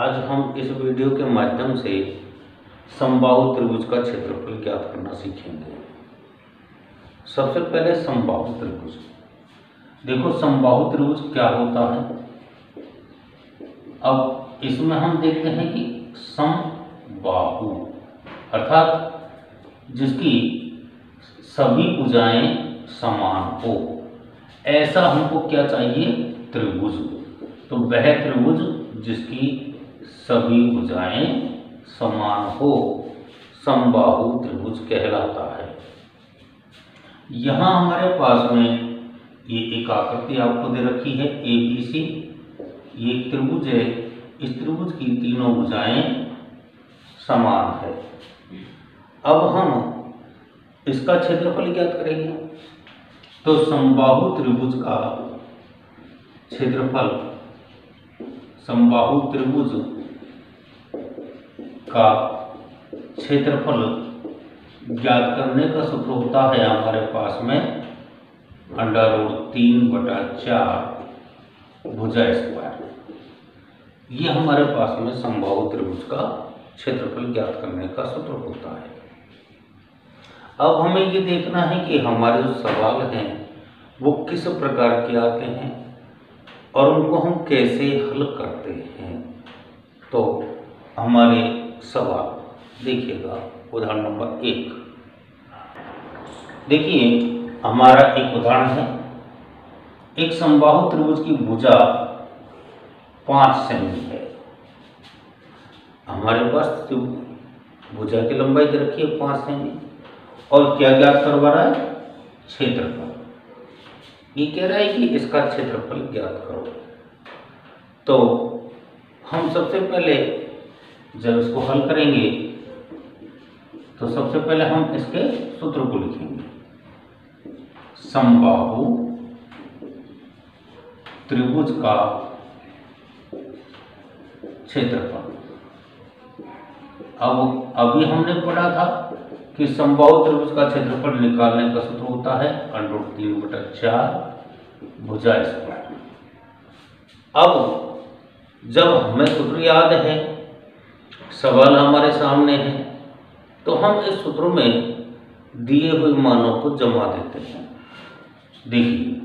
आज हम इस वीडियो के माध्यम से समबाहु त्रिभुज का क्षेत्रफल ज्ञात करना सीखेंगे। सबसे पहले समबाहु त्रिभुज। देखो समबाहु त्रिभुज क्या होता है। अब इसमें हम देखते हैं कि समबाहु अर्थात जिसकी सभी भुजाएं समान हो, ऐसा हमको क्या चाहिए? त्रिभुज। तो वह त्रिभुज जिसकी सभी भुजाएं समान हो समबाहु त्रिभुज कहलाता है। यहाँ हमारे पास में ये एक आकृति आपको दे रखी है ABC। ये एक त्रिभुज है। इस त्रिभुज की तीनों भुजाएं समान है। अब हम इसका क्षेत्रफल ज्ञात करेंगे। तो समबाहु त्रिभुज का क्षेत्रफल, समबाहु त्रिभुज का क्षेत्रफल ज्ञात करने का सूत्र होता है हमारे पास में √3/4 भुजा स्क्वायर। ये हमारे पास में समबाहु त्रिभुज का क्षेत्रफल ज्ञात करने का सूत्र होता है। अब हमें ये देखना है कि हमारे जो सवाल हैं वो किस प्रकार के आते हैं और उनको हम कैसे हल करते हैं। तो हमारे सवाल देखिएगा, उदाहरण नंबर 1। देखिए हमारा एक उदाहरण है। एक समबाहु त्रिभुज की भुजा 5 सेमी है। हमारे पास भुजा की लंबाई दे रखी है 5 सेमी और क्या ज्ञात करवा रहा है? क्षेत्रफल। ये कह रहा है कि इसका क्षेत्रफल ज्ञात करो। तो हम सबसे पहले जब इसको हल करेंगे तो सबसे पहले हम इसके सूत्र को लिखेंगे। समबाहु त्रिभुज का क्षेत्रफल। अब अभी हमने पढ़ा था कि समबाहु त्रिभुज का क्षेत्रफल निकालने का सूत्र होता है √3/4 भुजा स्क्वायर। अब जब हमें सूत्र याद है, सवाल हमारे सामने है, तो हम इस सूत्र में दिए हुए मानों को जमा देते हैं। देखिए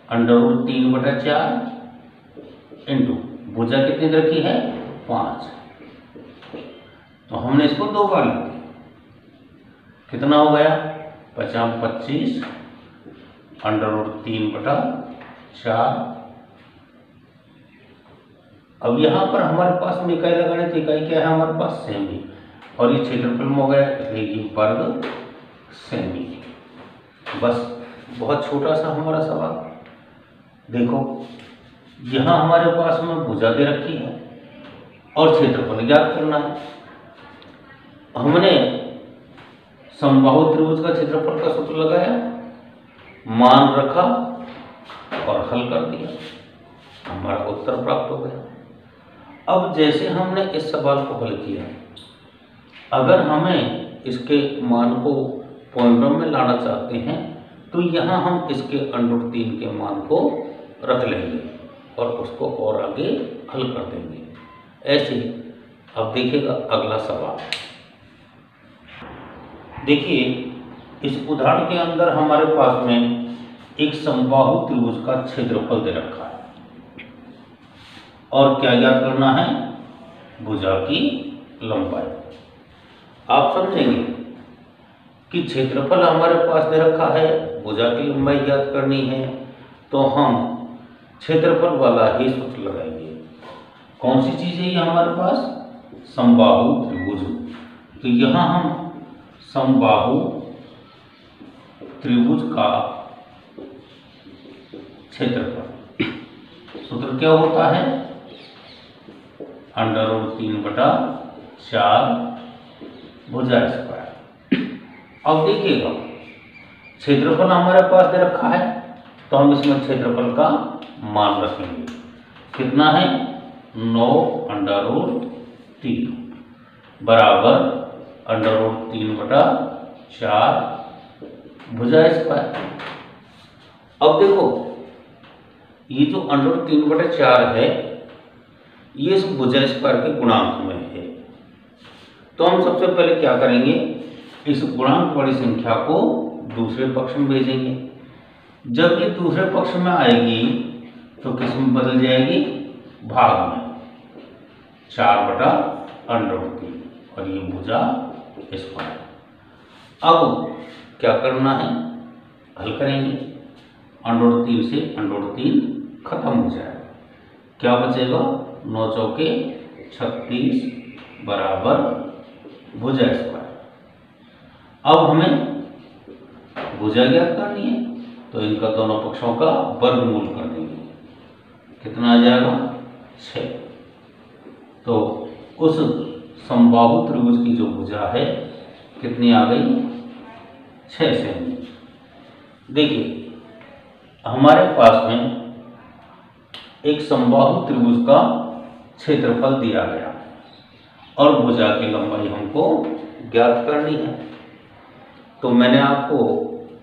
√3/4 इंटू भुजा कितनी रखी है? 5। तो हमने इसको 2 बार लिख दिया। कितना हो गया? 25 √3/4। अब यहाँ पर हमारे पास में इकाई लगाने तो इकाई क्या है हमारे पास? सेमी। और ये क्षेत्रफल में हो गया वर्ग सेमी। बस बहुत छोटा सा हमारा सवाल। देखो यहाँ हमारे पास में भुजा दे रखी है और क्षेत्रफल ज्ञात करना है। हमने समबाहु त्रिभुज का क्षेत्रफल का सूत्र लगाया, मान रखा और हल कर दिया, हमारा उत्तर प्राप्त हो गया। अब जैसे हमने इस सवाल को हल किया, अगर हमें इसके मान को पॉइंटों में लाना चाहते हैं तो यहाँ हम इसके √3 के मान को रख लेंगे और उसको और आगे हल कर देंगे। ऐसे ही अब देखिएगा अगला सवाल। देखिए इस उदाहरण के अंदर हमारे पास में एक समबाहु त्रिभुज का क्षेत्रफल दे रखा है और क्या ज्ञात करना है? भुजा की लंबाई। आप समझेंगे कि क्षेत्रफल हमारे पास दे रखा है, भुजा की लंबाई ज्ञात करनी है, तो हम क्षेत्रफल वाला ही सूत्र लगाएंगे। कौन सी चीज है ये हमारे पास? समबाहु त्रिभुज। तो यहाँ हम समबाहु त्रिभुज का क्षेत्रफल, सूत्र क्या होता है? √3/4 भुजा स्क्वायर। अब देखिएगा क्षेत्रफल हमारे पास दे रखा है तो हम इसमें क्षेत्रफल का मान रखेंगे। कितना है? 9√3 बराबर √3/4 भुजा स्क्वायर। अब देखो ये जो √3/4 है ये सब भुजा स्क्वायर के गुणांक में है। तो हम सबसे पहले क्या करेंगे, इस गुणांक वाली संख्या को दूसरे पक्ष में भेजेंगे। जब ये दूसरे पक्ष में आएगी तो किस में बदल जाएगी, भाग में, 4/√3 और ये भुजा स्क्वायर। अब क्या करना है, हल करेंगे। √3 से √3 खत्म हो जाएगा, क्या बचेगा, 9 चौके 36 बराबर भुजा स्क्वायर। अब हमें भुजा ज्ञात करनी है, तो इनका दोनों पक्षों का वर्गमूल कर देंगे। कितना आ जाएगा, 6। तो उस समबाहु त्रिभुज की जो भुजा है कितनी आ गई, 6 सेमी। देखिए हमारे पास में एक समबाहु त्रिभुज का क्षेत्रफल दिया गया और भुजा की लंबाई हमको ज्ञात करनी है। तो मैंने आपको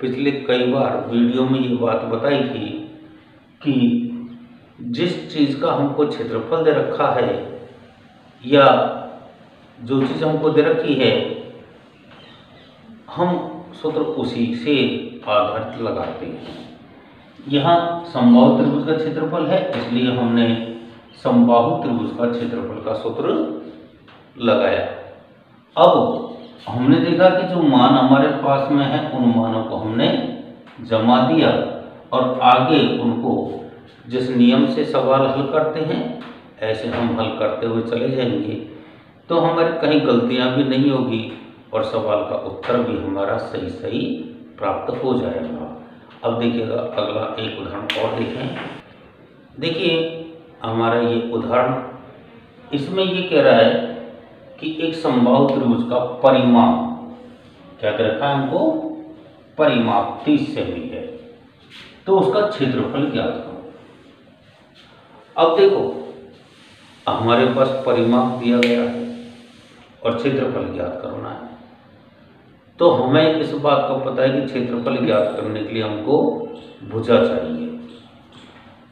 पिछले कई बार वीडियो में ये बात बताई थी कि जिस चीज़ का हमको क्षेत्रफल दे रखा है या जो चीज़ हमको दे रखी है, हम सूत्र उसी से आधारित लगाते हैं। यहाँ समबाहु त्रिभुज का क्षेत्रफल है, इसलिए हमने समबाहु त्रिभुज का क्षेत्रफल का सूत्र लगाया। अब हमने देखा कि जो मान हमारे पास में है उन मानों को हमने जमा दिया और आगे उनको जिस नियम से सवाल हल करते हैं ऐसे हम हल करते हुए चले जाएंगे, तो हमारी कहीं गलतियां भी नहीं होगी और सवाल का उत्तर भी हमारा सही सही प्राप्त हो जाएगा। अब देखिएगा अगला एक उदाहरण और देखें। देखिए हमारा ये उदाहरण, इसमें ये कह रहा है कि एक समबाहु त्रिभुज का परिमाप क्या दे रखा है हमको, परिमाप 30 सेमी है, तो उसका क्षेत्रफल ज्ञात करो। अब देखो हमारे पास परिमाप दिया गया है और क्षेत्रफल ज्ञात करना है, तो हमें इस बात का पता है कि क्षेत्रफल ज्ञात करने के लिए हमको भुजा चाहिए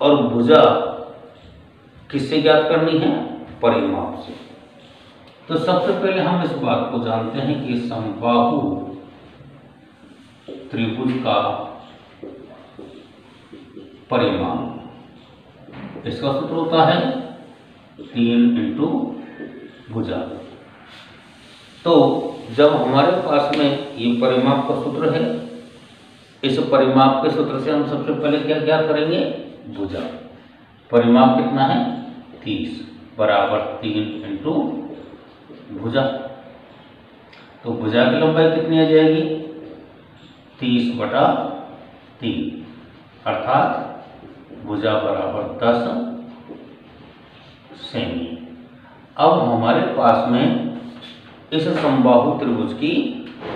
और भुजा किससे ज्ञात करनी है, परिमाप से। तो सबसे पहले हम इस बात को जानते हैं कि समबाहु त्रिभुज का परिमाप, इसका सूत्र होता है 3 × भुजा। तो जब हमारे पास में ये परिमाप का सूत्र है, इस परिमाप के सूत्र से हम सबसे पहले क्या ज्ञात करेंगे, भुजा। परिमाप कितना है, 30 बराबर 3 × भुजा। तो भुजा की लंबाई कितनी आ जाएगी, 30/3 अर्थात भुजा बराबर 10 सेमी। अब हमारे पास में इस समबाहु त्रिभुज की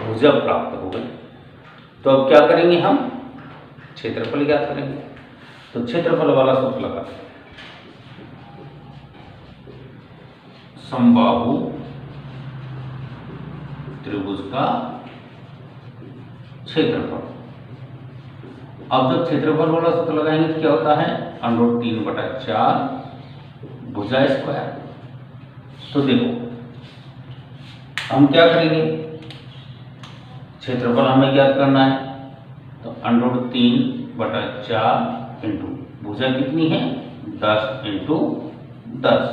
भुजा प्राप्त हो गई, तो अब क्या करेंगे, हम क्षेत्रफल ज्ञात करेंगे। तो क्षेत्रफल वाला सूत्र लगाते हैं, समबाहु त्रिभुज का क्षेत्रफल। अब जब क्षेत्रफल वाला सूत्र लगाएंगे तो क्या होता है, √3/4 भुजा स्क्वायर। तो देखो हम क्या करेंगे, क्षेत्रफल हमें ज्ञात करना है, तो √3/4 इंटू भुजा कितनी है, 10 × 10।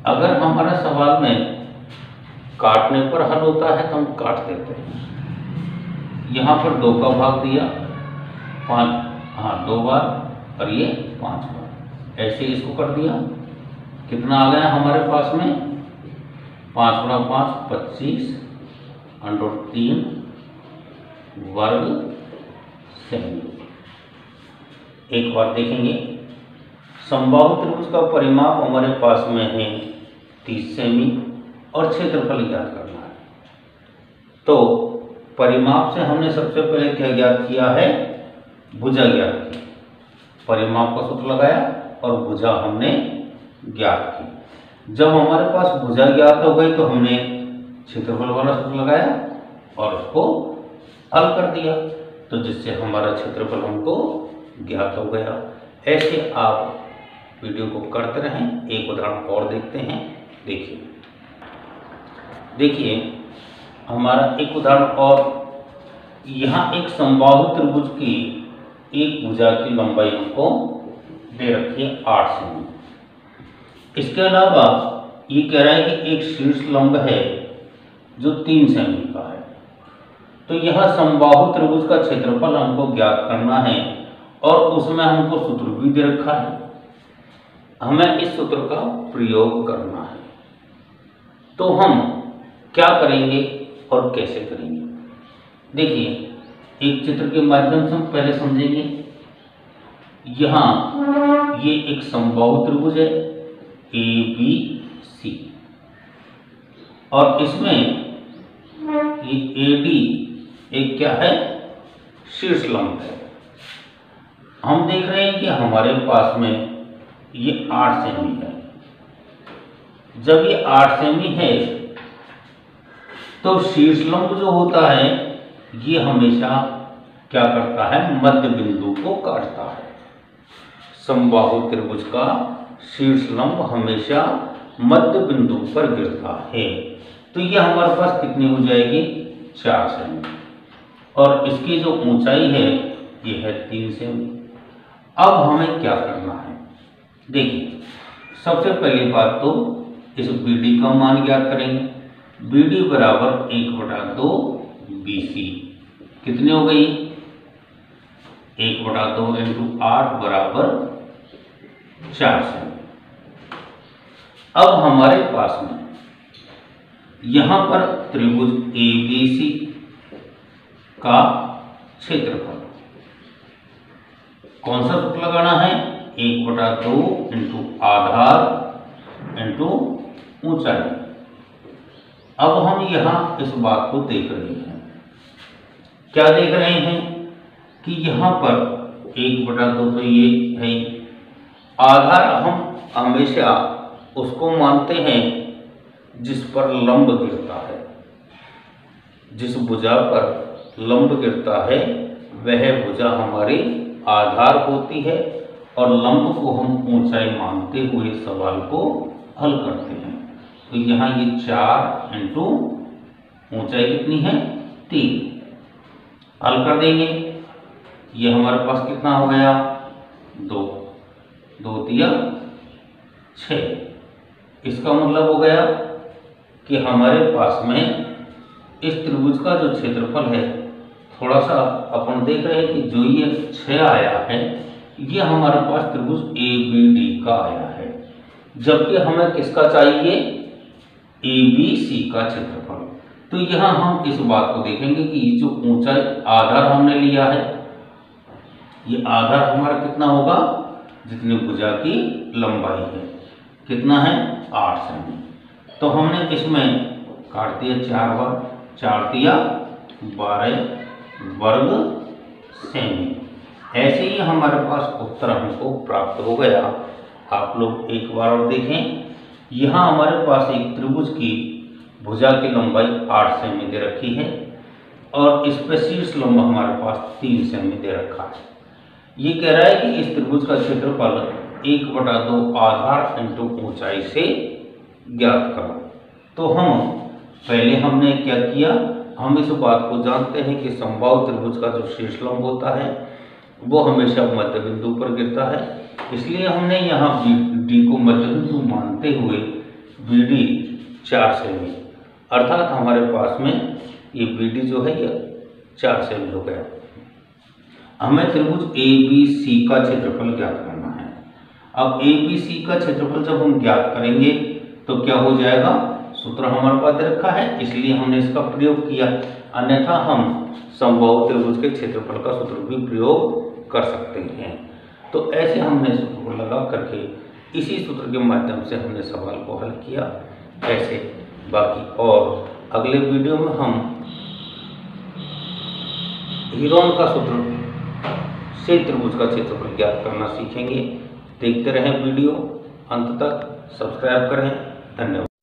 अगर हमारा सवाल में काटने पर हल होता है तो हम काट देते हैं। यहाँ पर 2 का भाग दिया, 2 बार और ये 5 बार, ऐसे इसको कर दिया। कितना आ गया हमारे पास में, 5 × 5 25 √3 वर्ग सेमी। एक बार देखेंगे, समबाहु त्रिभुज का परिमाप हमारे पास में है 30 सेमी और क्षेत्रफल ज्ञात करना है। तो परिमाप से हमने सबसे पहले क्या ज्ञात किया है, भुजा ज्ञात की। परिमाप का सूत्र लगाया और भुजा हमने ज्ञात की। जब हमारे पास भुजा ज्ञात हो गई तो हमने क्षेत्रफल वाला सूत्र लगाया और उसको हल कर दिया, तो जिससे हमारा क्षेत्रफल हमको ज्ञात हो गया। ऐसे आप वीडियो को करते रहें। एक उदाहरण और देखते हैं। देखिए हमारा एक उदाहरण और, यहाँ एक समबाहु त्रिभुज की एक भुजा की लंबाई हमको दे रखी है 8 सेमी। इसके अलावा ये कह रहा है कि एक शीर्ष लंब है जो 3 सेमी का है। तो यह समबाहु त्रिभुज का क्षेत्रफल हमको ज्ञात करना है और उसमें हमको सूत्र भी दे रखा है। हमें इस सूत्र का प्रयोग करना है। तो हम क्या करेंगे और कैसे करेंगे? देखिए एक चित्र के माध्यम से हम पहले समझेंगे। यहाँ ये एक समबाहु त्रिभुज है ABC और इसमें ये AD एक क्या है, शीर्ष लंब है। हम देख रहे हैं कि हमारे पास में ये 8 सेमी है। जब ये 8 सेमी है तो शीर्ष लंब जो होता है ये हमेशा क्या करता है, मध्य बिंदु को काटता है। समबाहु त्रिभुज का शीर्ष लंब हमेशा मध्य बिंदु पर गिरता है। तो ये हमारे पास कितनी हो जाएगी, 4 सेमी और इसकी जो ऊंचाई है ये है 3 सेमी। अब हमें क्या करना है? देखिए सबसे पहली बात तो इस BD का मान ज्ञात करेंगे। BD बराबर 1/2 BC कितनी हो गई, 1/2 × 8 बराबर 4 सेमी। अब हमारे पास में यहां पर त्रिभुज ABC का क्षेत्रफल कौन सा सूत्र लगाना है, 1/2 × आधार × ऊंचाई। अब हम यहाँ इस बात को देख रहे हैं, क्या देख रहे हैं कि यहाँ पर 1/2 तो ये है, आधार हम हमेशा उसको मानते हैं जिस पर लंब गिरता है। जिस भुजा पर लंब गिरता है वह भुजा हमारी आधार होती है और लंब को हम ऊंचाई मानते हुए सवाल को हल करते हैं। तो यहाँ ये 4 × ऊंचाई कितनी है, 3, हल कर देंगे। ये हमारे पास कितना हो गया, 2 2 3 6। इसका मतलब हो गया कि हमारे पास में इस त्रिभुज का जो क्षेत्रफल है, थोड़ा सा अपन देख रहे हैं कि जो ये 6 आया है ये हमारे पास त्रिभुज ABD का आया है, जबकि हमें किसका चाहिए, ABC का क्षेत्रफल। तो यहाँ हम इस बात को देखेंगे कि ये जो ऊंचाई आधार हमने लिया है, ये आधार हमारा कितना होगा, जितनी भुजा की लंबाई है, कितना है, 8 सेमी। तो हमने इसमें काट दिया 4 बार, 4 × 12 वर्ग सेमी। ऐसे ही हमारे पास उत्तर हमको प्राप्त हो गया। आप लोग एक बार और देखें, यहाँ हमारे पास एक त्रिभुज की भुजा की लंबाई 8 सेमी दे रखी है और इस पर शीर्ष लंब हमारे पास 3 सेमी दे रखा है। ये कह रहा है कि इस त्रिभुज का क्षेत्रफल 1/2 आधार × ऊंचाई से ज्ञात करो। तो पहले हमने क्या किया, हम इस बात को जानते हैं कि समबाहु त्रिभुज का जो शीर्ष लंब होता है वो हमेशा मध्य बिंदु पर गिरता है। इसलिए हमने यहाँ D को मध्य बिंदु मानते हुए BD 4 सेमी, अर्थात हमारे पास में ये BD जो है ये 4 सेमी हो गया। हमें त्रिभुज ABC का क्षेत्रफल ज्ञात करना है। अब ABC का क्षेत्रफल जब हम ज्ञात करेंगे तो क्या हो जाएगा, सूत्र हमारे पास दे रखा है इसलिए हमने इसका प्रयोग किया, अन्यथा हम समबाहु त्रिभुज के क्षेत्रफल का सूत्र भी प्रयोग कर सकते हैं। तो ऐसे हमने सूत्र को लगा करके इसी सूत्र के माध्यम से हमने सवाल को हल किया। ऐसे बाकी और अगले वीडियो में हम हीरोन का सूत्र से त्रिभुज का क्षेत्रफल ज्ञात करना सीखेंगे। देखते रहें वीडियो अंत तक, सब्सक्राइब करें। धन्यवाद।